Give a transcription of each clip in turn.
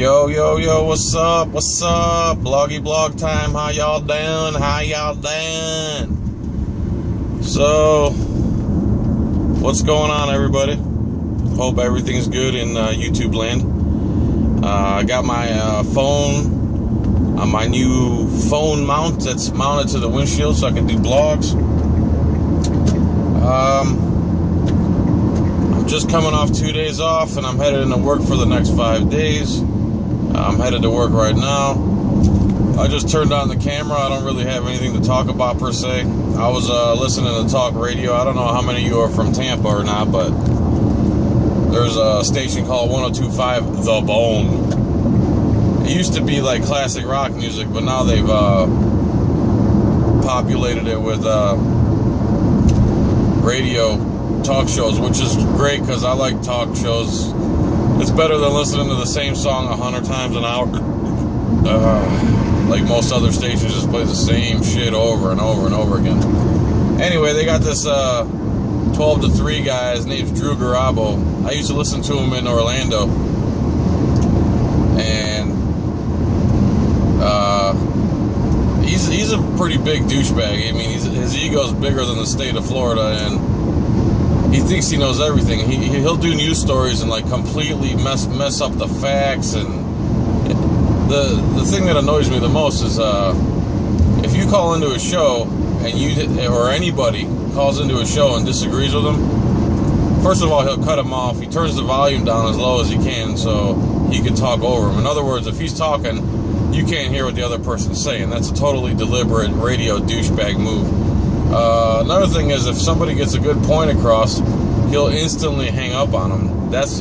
Yo, yo, yo, what's up? What's up? Bloggy blog time. How y'all doing? How y'all doing? So, what's going on, everybody? Hope everything's good in YouTube land. I got my phone on my new phone mount that's mounted to the windshield so I can do blogs. I'm just coming off 2 days off and I'm headed into work for the next 5 days. I'm headed to work right now. I just turned on the camera. I don't really have anything to talk about per se. I was listening to talk radio. I don't know how many of you are from Tampa or not, but there's a station called 102.5 The Bone. It used to be like classic rock music, but now they've populated it with radio talk shows, which is great because I like talk shows. It's better than listening to the same song 100 times an hour. Like most other stations just play the same shit over and over and over again. Anyway, they got this 12 to 3 guy. His name's Drew Garabo. I used to listen to him in Orlando. And he's a pretty big douchebag. I mean, his ego's bigger than the state of Florida, and he thinks he knows everything. He'll do news stories and like completely mess up the facts. And the thing that annoys me the most is if you call into a show and or anybody calls into a show and disagrees with him, first of all, he'll cut him off. He turns the volume down as low as he can so he can talk over him. In other words, if he's talking, you can't hear what the other person's saying. That's a totally deliberate radio douchebag move. Another thing is, if somebody gets a good point across, he'll instantly hang up on them.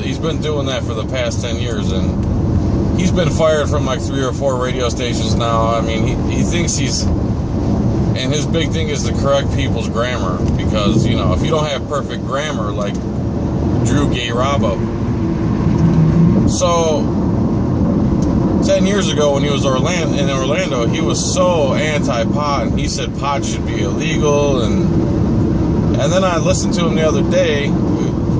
He's been doing that for the past 10 years, and he's been fired from like 3 or 4 radio stations now. I mean, he thinks and his big thing is to correct people's grammar, because, you know, if you don't have perfect grammar like Drew Garabo. So 10 years ago when he was in Orlando, he was so anti-pot, and he said pot should be illegal, and then I listened to him the other day.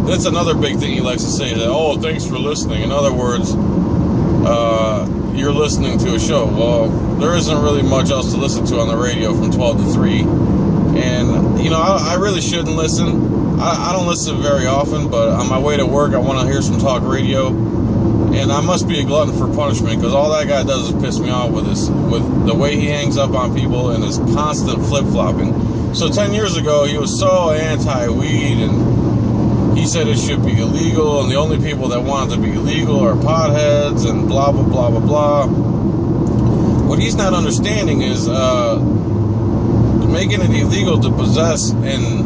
That's another big thing he likes to say, that, oh, thanks for listening. In other words, you're listening to a show. Well, there isn't really much else to listen to on the radio from 12 to 3, and, you know, I really shouldn't listen. I don't listen very often, but on my way to work, I want to hear some talk radio. And I must be a glutton for punishment, because all that guy does is piss me off with the way he hangs up on people and his constant flip-flopping. So 10 years ago, he was so anti-weed, and he said it should be illegal, and the only people that want it to be illegal are potheads, and blah, blah, blah, blah, blah. What he's not understanding is making it illegal to possess and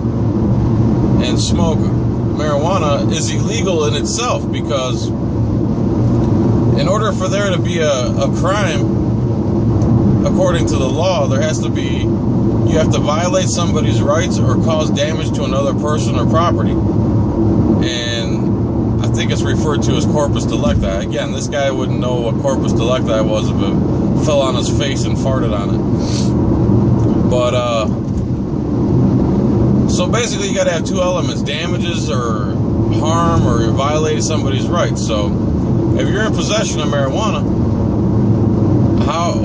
smoke marijuana is illegal in itself, because in order for there to be a crime, according to the law, you have to violate somebody's rights or cause damage to another person or property. And I think it's referred to as corpus delicti. Again, this guy wouldn't know what corpus delicti was if it fell on his face and farted on it. But, so basically you gotta have 2 elements: damages or harm, or you violated somebody's rights. So if you're in possession of marijuana,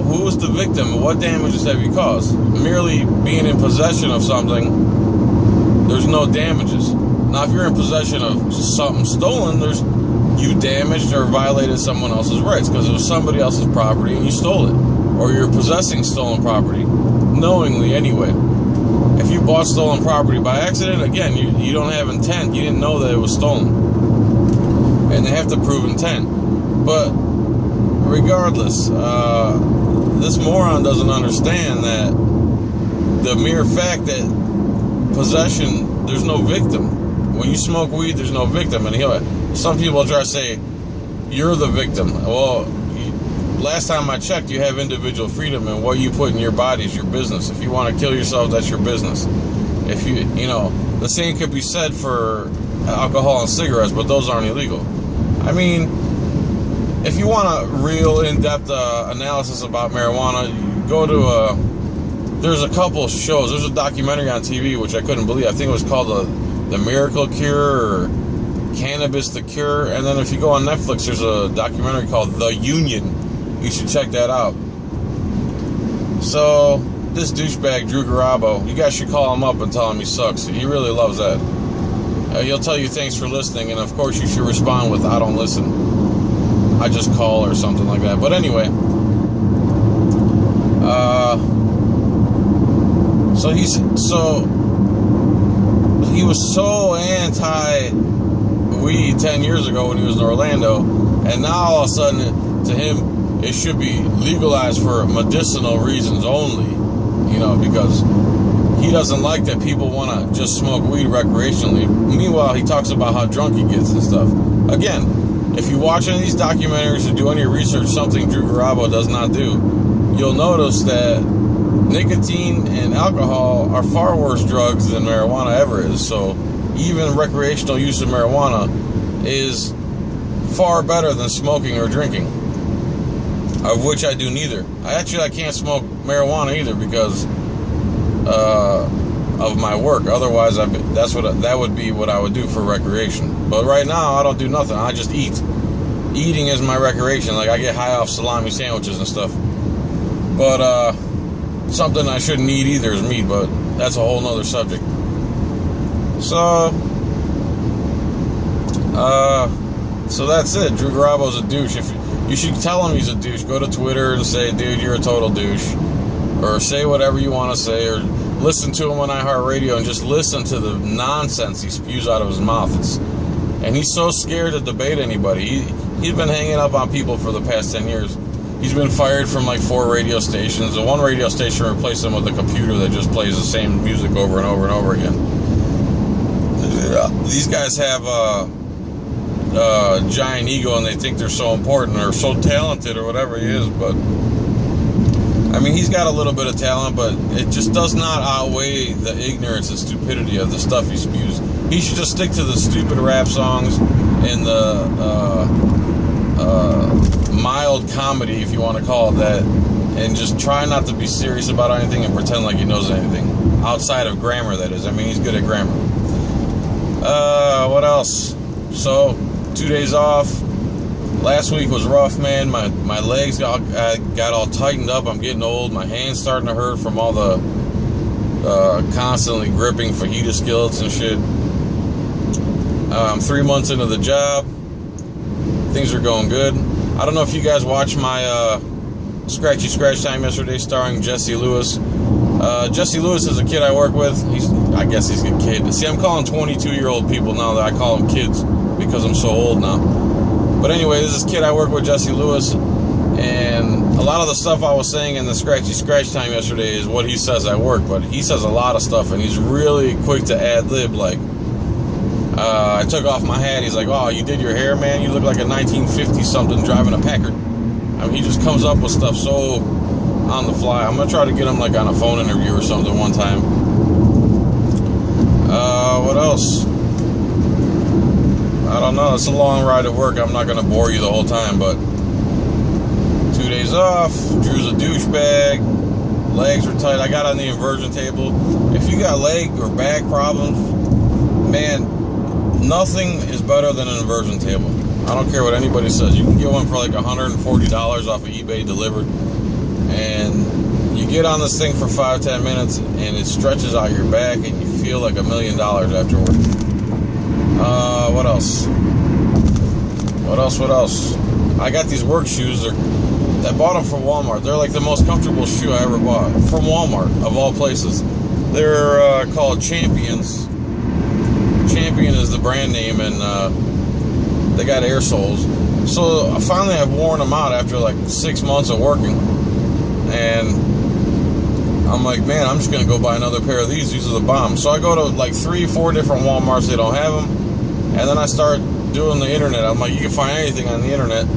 who is the victim? What damages have you caused? Merely being in possession of something, there's no damages. Now, if you're in possession of something stolen, you damaged or violated someone else's rights, because it was somebody else's property and you stole it. Or you're possessing stolen property, knowingly anyway. If you bought stolen property by accident, again, you don't have intent. You didn't know that it was stolen. And they have to prove intent. But regardless, this moron doesn't understand that the mere fact that possession, there's no victim. When you smoke weed, there's no victim. And some people try to say, you're the victim. Well, last time I checked, you have individual freedom, and what you put in your body is your business. If you want to kill yourself, that's your business. If the same could be said for alcohol and cigarettes, but those aren't illegal. I mean, if you want a real in-depth analysis about marijuana, you go to there's a couple shows. There's a documentary on TV which I couldn't believe. I think it was called the Miracle Cure, or Cannabis the Cure. And then if you go on Netflix, there's a documentary called The Union. You should check that out. So, this douchebag, Drew Garabo, you guys should call him up and tell him he sucks. He really loves that. He'll tell you thanks for listening, and of course you should respond with I don't listen. I just call or something like that. But anyway, he was so anti-weed 10 years ago when he was in Orlando, and now all of a sudden, to him, it should be legalized for medicinal reasons only, because he doesn't like that people want to just smoke weed recreationally. Meanwhile, he talks about how drunk he gets and stuff. Again, if you watch any of these documentaries or do any research, something Drew Garabo does not do, you'll notice that nicotine and alcohol are far worse drugs than marijuana ever is. So even recreational use of marijuana is far better than smoking or drinking, of which I do neither. I can't smoke marijuana either because of my work. Otherwise, that would be what I would do for recreation. But right now, I don't do nothing. I just eat. Eating is my recreation. Like, I get high off salami sandwiches and stuff. But something I shouldn't eat either is meat, but that's a whole nother subject. So that's it. Drew Garabo's a douche. You should tell him he's a douche. Go to Twitter and say, dude, you're a total douche. Or say whatever you want to say. Or listen to him on iHeartRadio and just listen to the nonsense he spews out of his mouth. And he's so scared to debate anybody. He's been hanging up on people for the past 10 years. He's been fired from like 4 radio stations. The one radio station replaced him with a computer that just plays the same music over and over and over again. These guys have giant ego and they think they're so important or so talented or whatever he is, but I mean, he's got a little bit of talent, but it just does not outweigh the ignorance and stupidity of the stuff he spews. He should just stick to the stupid rap songs and the mild comedy, if you want to call it that, and just try not to be serious about anything and pretend like he knows anything outside of grammar, that is. I mean, he's good at grammar. What else? So 2 days off. Last week was rough, man. My legs got all tightened up. I'm getting old. My hands starting to hurt from all the constantly gripping fajita skillets and shit. I'm 3 months into the job. Things are going good. I don't know if you guys watched my Scratchy Scratch Time yesterday starring Jesse Lewis. Jesse Lewis is a kid I work with. I guess he's a kid. See, I'm calling 22-year-old people now that I call them kids because I'm so old now. But anyway, this is this kid I work with, Jesse Lewis, and a lot of the stuff I was saying in the Scratchy Scratch Time yesterday is what he says at work, but he says a lot of stuff, and he's really quick to ad-lib, like, I took off my hat, he's like, oh, you did your hair, man? You look like a 1950-something driving a Packard. I mean, he just comes up with stuff so on the fly. I'm going to try to get him, like, on a phone interview or something one time. What else? I don't know. It's a long ride to work. I'm not going to bore you the whole time, but 2 days off. Drew's a douchebag. Legs are tight. I got on the inversion table. If you got leg or back problems, man, nothing is better than an inversion table. I don't care what anybody says. You can get one for like $140 off of eBay delivered. And you get on this thing for 5-10 minutes and it stretches out your back and you feel like $1 million afterward. What else? What else? I got these work shoes. I bought them from Walmart. They're like the most comfortable shoe I ever bought. From Walmart, of all places. They're called Champions. Champion is the brand name, and they got air soles. So finally I've worn them out after like 6 months of working. And I'm like, man, I'm just going to go buy another pair of these. These are the bomb. So I go to like 3-4 different Walmarts. They don't have them. And then I start doing the internet. I'm like, you can find anything on the internet.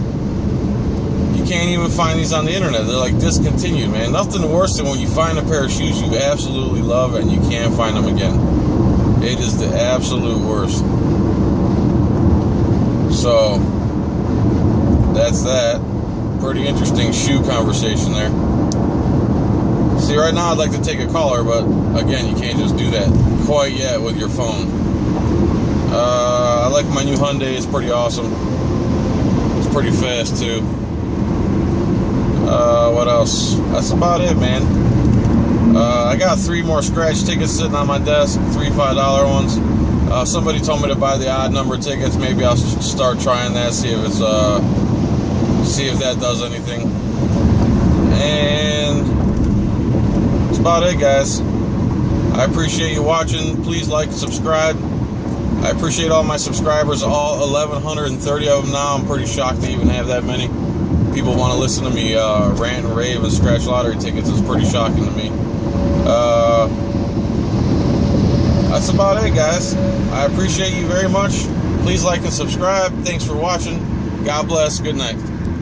You can't even find these on the internet. They're like discontinued, man. Nothing worse than when you find a pair of shoes you absolutely love and you can't find them again. It is the absolute worst. So that's that. Pretty interesting shoe conversation there. See, right now I'd like to take a caller, but again, you can't just do that quite yet with your phone. I like my new Hyundai. It's pretty awesome. It's pretty fast too. What else? That's about it, man. I got 3 more scratch tickets sitting on my desk, 3 $5 ones. Somebody told me to buy the odd number tickets. Maybe I'll start trying that, see if that does anything. And that's about it, guys. I appreciate you watching. Please like and subscribe. I appreciate all my subscribers, all 1,130 of them now. I'm pretty shocked to even have that many. People want to listen to me rant and rave and scratch lottery tickets. It's pretty shocking to me. That's about it, guys. I appreciate you very much. Please like and subscribe. Thanks for watching. God bless. Good night.